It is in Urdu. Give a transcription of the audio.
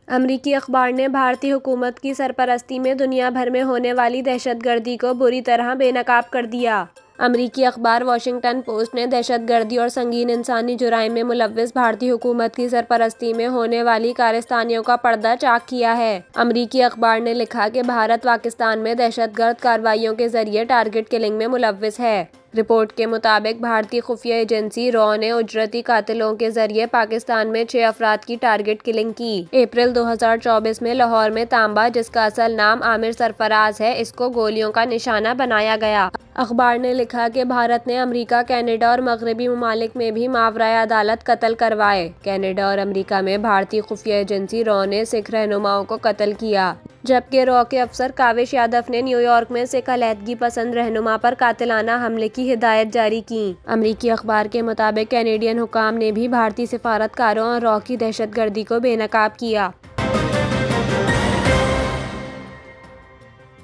امریکی اخبار نے بھارتی حکومت کی سرپرستی میں دنیا بھر میں ہونے والی دہشت گردی کو بری طرح بے نقاب کر دیا۔ امریکی اخبار واشنگٹن پوسٹ نے دہشت گردی اور سنگین انسانی جرائم میں ملوث بھارتی حکومت کی سرپرستی میں ہونے والی کارستانیوں کا پردہ چاک کیا ہے۔ امریکی اخبار نے لکھا کہ بھارت پاکستان میں دہشت گرد کارروائیوں کے ذریعے ٹارگٹ کلنگ میں ملوث ہے۔ رپورٹ کے مطابق بھارتی خفیہ ایجنسی را نے اجرتی قاتلوں کے ذریعے پاکستان میں 6 افراد کی ٹارگٹ کلنگ کی۔ اپریل 2024 میں لاہور میں تانبا، جس کا اصل نام عامر سرفراز ہے، اس کو گولیوں کا نشانہ بنایا گیا۔ اخبار نے لکھا کہ بھارت نے امریکہ، کینیڈا اور مغربی ممالک میں بھی ماورائے عدالت قتل کروائے۔ کینیڈا اور امریکہ میں بھارتی خفیہ ایجنسی را نے سکھ رہنماؤں کو قتل کیا، جبکہ را کے افسر کاوش یادو نے نیویارک میں سکھ علیحدگی پسند رہنما پر قاتلانہ حملے کی ہدایت جاری کی۔ امریکی اخبار کے مطابق کینیڈین حکام نے بھی بھارتی سفارتکاروں اور را کی دہشت گردی کو بے نقاب کیا۔